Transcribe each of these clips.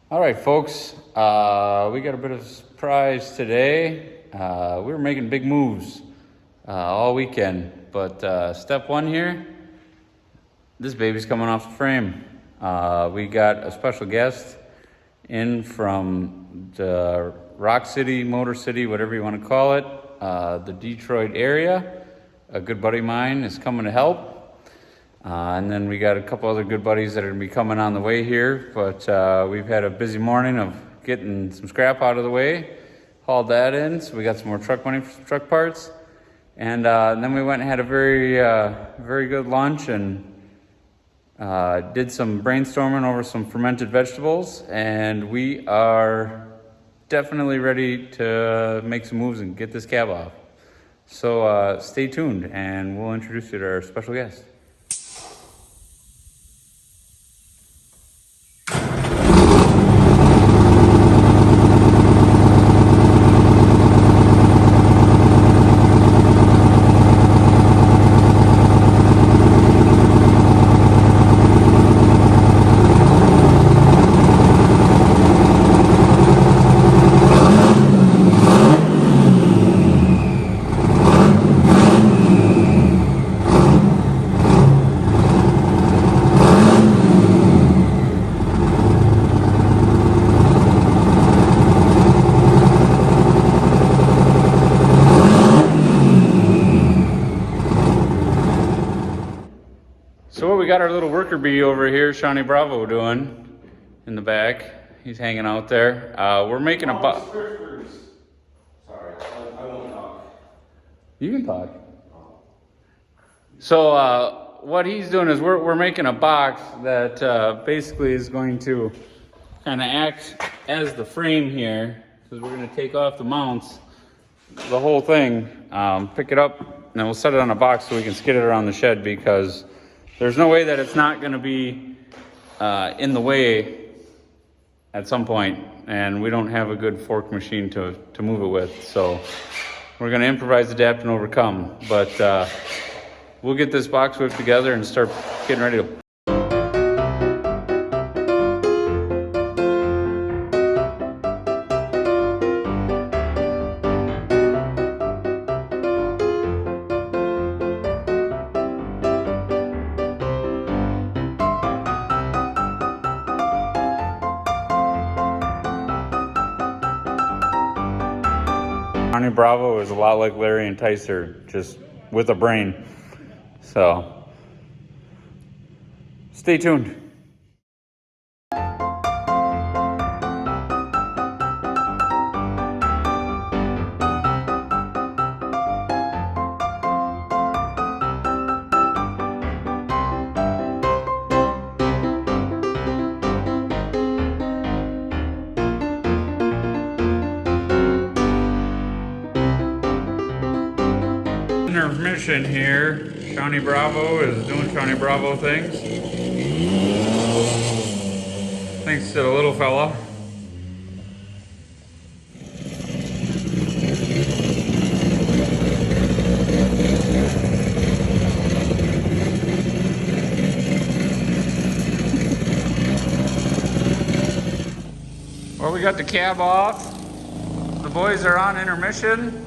All right, folks, we got a bit of a surprise today. We were making big moves all weekend, but step one here, this baby's coming off the frame. We got a special guest in from the Rock City, Motor City, whatever you want to call it, the Detroit area. A good buddy of mine is coming to help. And then we got a couple other good buddies that are going to be coming on the way here. But we've had a busy morning of getting some scrap out of the way, hauled that in. So we got some more truck money for some truck parts. And then we went and had a very good lunch and did some brainstorming over some fermented vegetables. And we are definitely ready to make some moves and get this cab off. So stay tuned and we'll introduce you to our special guest. So what we got our little worker bee over here, Shawnee Bravo, doing in the back. He's hanging out there. We're making a box. Sorry, I won't talk. You can talk. So what he's doing is we're making a box that basically is going to kind of act as the frame here, because we're going to take off the mounts, the whole thing, pick it up, and then we'll set it on a box so we can skid it around the shed, because there's no way that it's not going to be in the way at some point, and we don't have a good fork machine to move it with. So we're going to improvise, adapt, and overcome. But we'll get this box whipped together and start getting ready to. Shawnee Bravo is a lot like Larry and Tyser, just with a brain. So, stay tuned. Intermission here. Shawnee Bravo is doing Shawnee Bravo things. Thanks to the little fella. Well, we got the cab off. The boys are on intermission.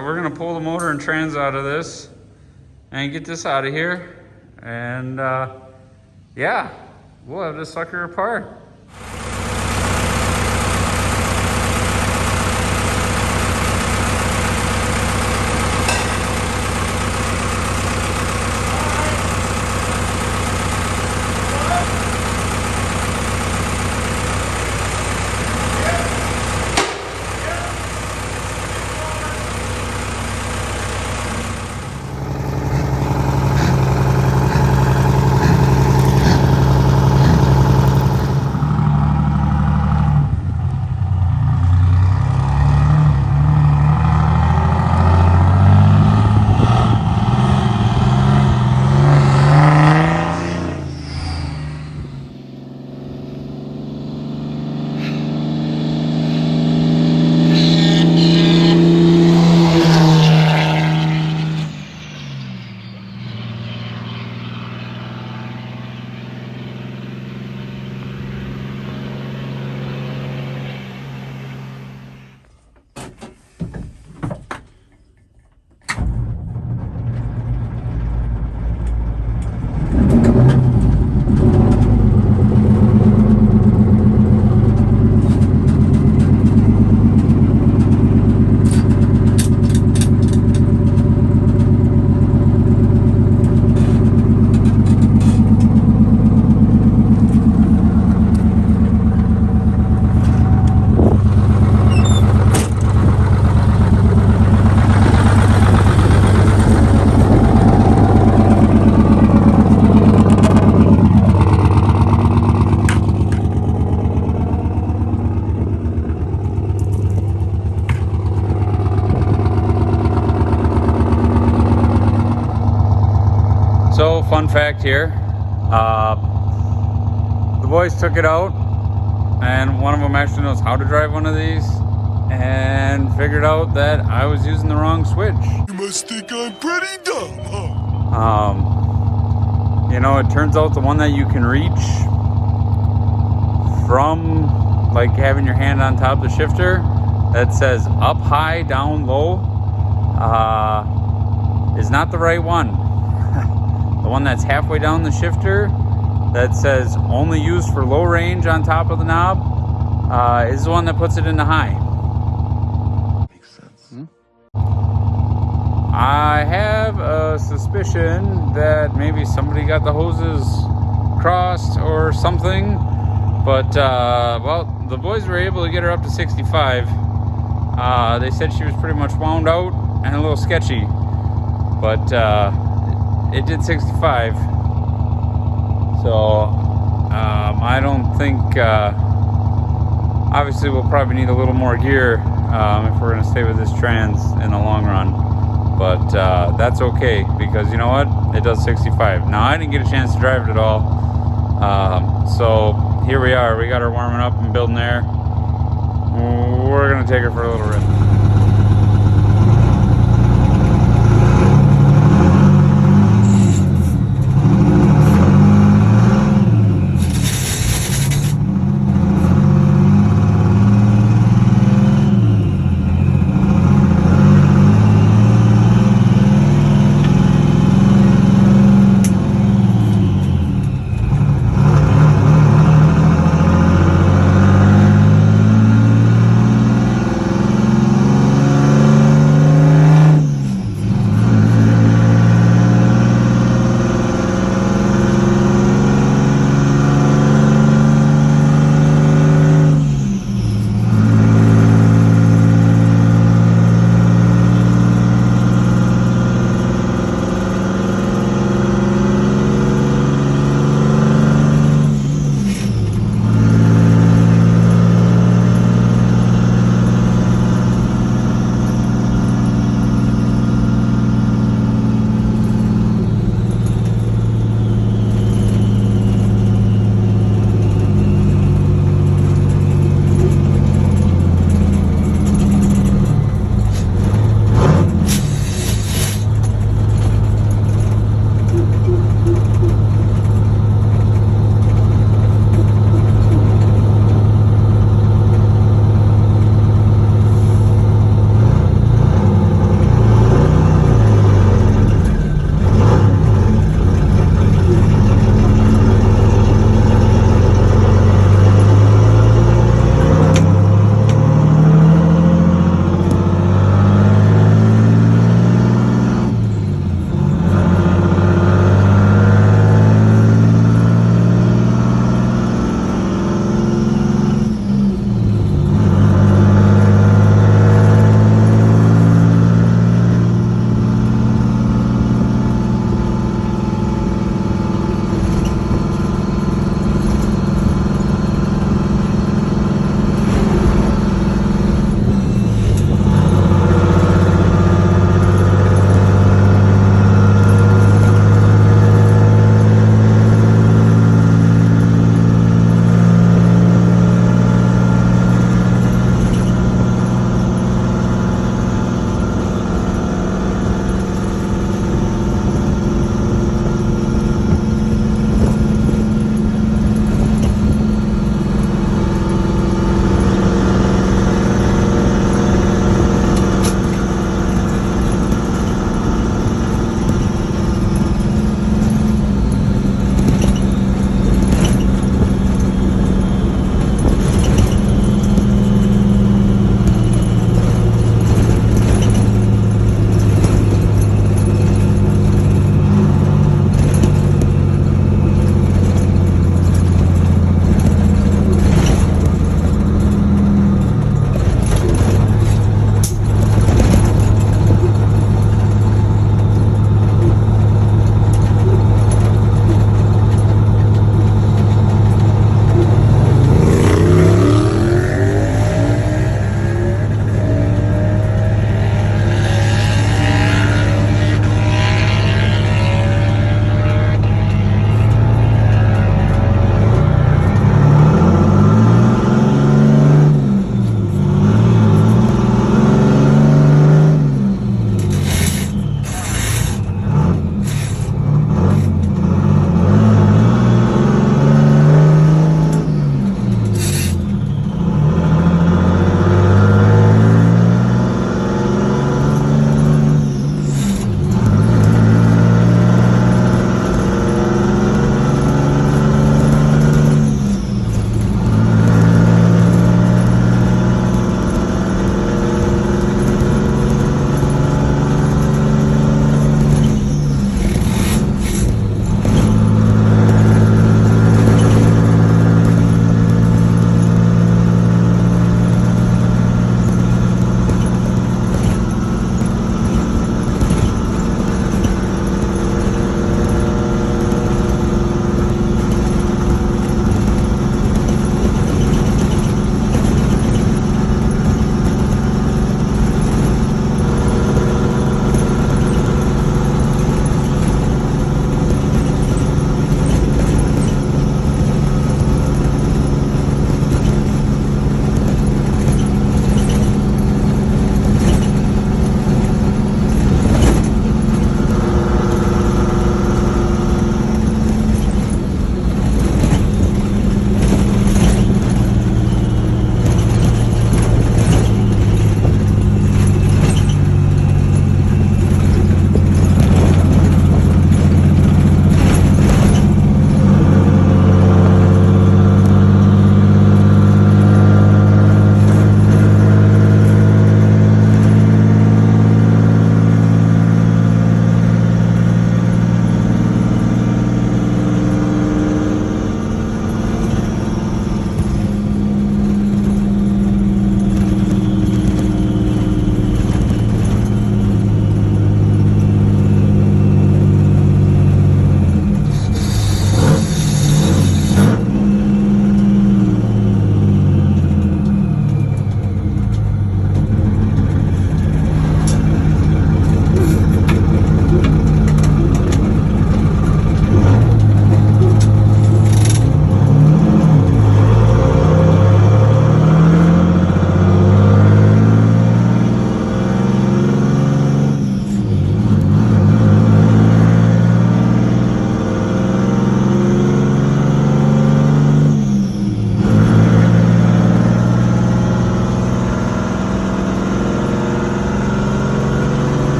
We're gonna pull the motor and trans out of this and get this out of here. And yeah, we'll have this sucker apart. fact here. The boys took it out, and one of them actually knows how to drive one of these, and figured out that I was using the wrong switch. You must think I'm pretty dumb, huh? You know, it turns out the one that you can reach from like having your hand on top of the shifter that says up high, down low, is not the right one. The one that's halfway down the shifter that says only used for low range on top of the knob is the one that puts it into high. Makes sense. I have a suspicion that maybe somebody got the hoses crossed or something, but well, the boys were able to get her up to 65. They said she was pretty much wound out and a little sketchy, but it did 65. So I don't think, obviously we'll probably need a little more gear if we're going to stay with this trans in the long run. But that's okay, because you know what? It does 65. Now, I didn't get a chance to drive it at all. So here we are. We got her warming up and building air. We're going to take her for a little rip.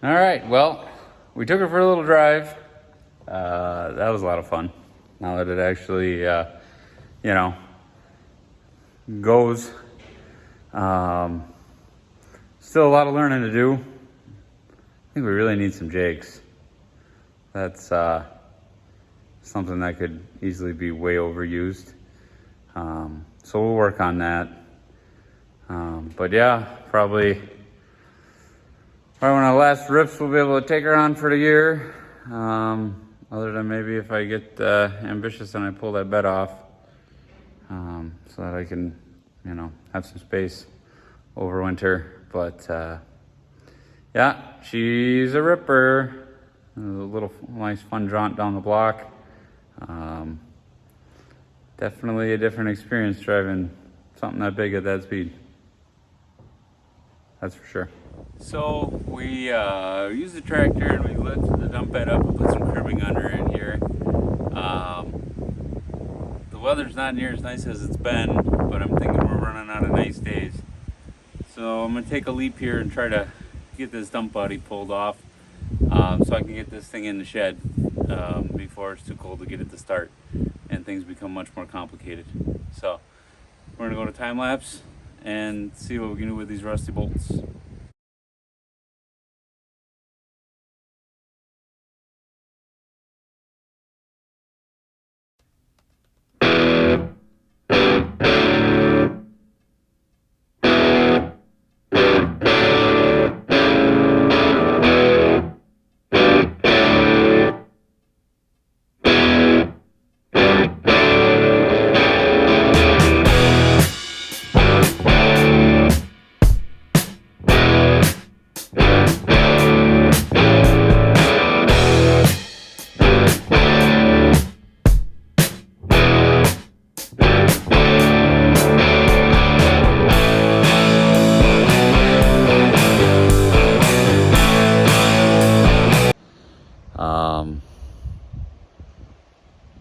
All right, well, we took it for a little drive. That was a lot of fun. Now that it actually, goes. Still a lot of learning to do. I think we really need some Jakes. That's something that could easily be way overused. So we'll work on that. But yeah, probably one of the last rips we'll be able to take her on for the year. Other than maybe if I get ambitious and I pull that bed off, so that I can, have some space over winter. But yeah, she's a ripper. A little nice fun jaunt down the block. Definitely a different experience driving something that big at that speed. That's for sure. So we used the tractor and we lifted the dump bed up and put some cribbing under it here. The weather's not near as nice as it's been, but I'm thinking we're running out of nice days. So I'm gonna take a leap here and try to get this dump body pulled off, so I can get this thing in the shed before it's too cold to get it to start and things become much more complicated. So we're gonna go to time lapse and see what we can do with these rusty bolts.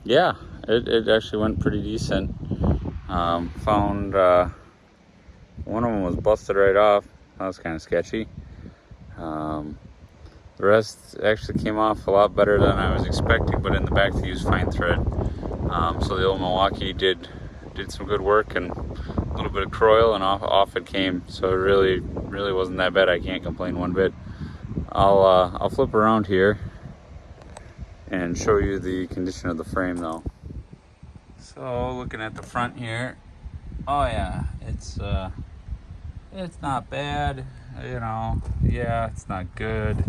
Yeah, it actually went pretty decent. Found one of them was busted right off. That was kind of sketchy. The rest actually came off a lot better than I was expecting, but in the back they used fine thread. So the old Milwaukee did some good work and a little bit of croil, and off it came. So it really wasn't that bad. I can't complain one bit. I'll flip around here and show you the condition of the frame though. So looking at the front here, oh yeah, it's not bad, yeah, it's not good.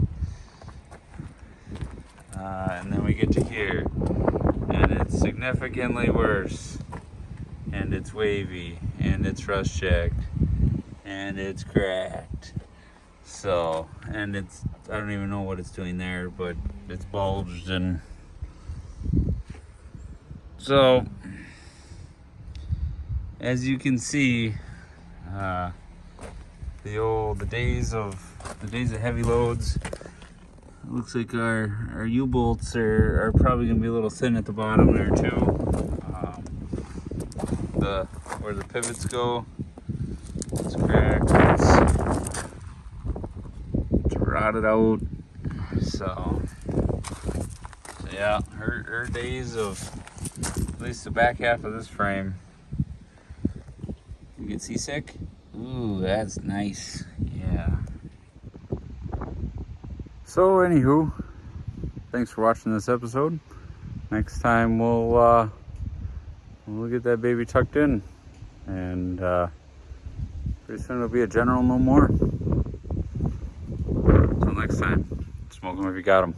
And then we get to here and it's significantly worse, and it's wavy, and it's rust checked, and it's cracked. So, and I don't even know what it's doing there, but it's bulged. And so as you can see, the days of heavy loads, it looks like our U-bolts are probably gonna be a little thin at the bottom there too. Where the pivots go, it's cracked, it's rotted out. So yeah, her days of, at least the back half of this frame. You get seasick? Ooh, that's nice. Yeah. So anywho, thanks for watching this episode. Next time we'll get that baby tucked in, and pretty soon it'll be a general no more. Until next time, smoke them if you got them.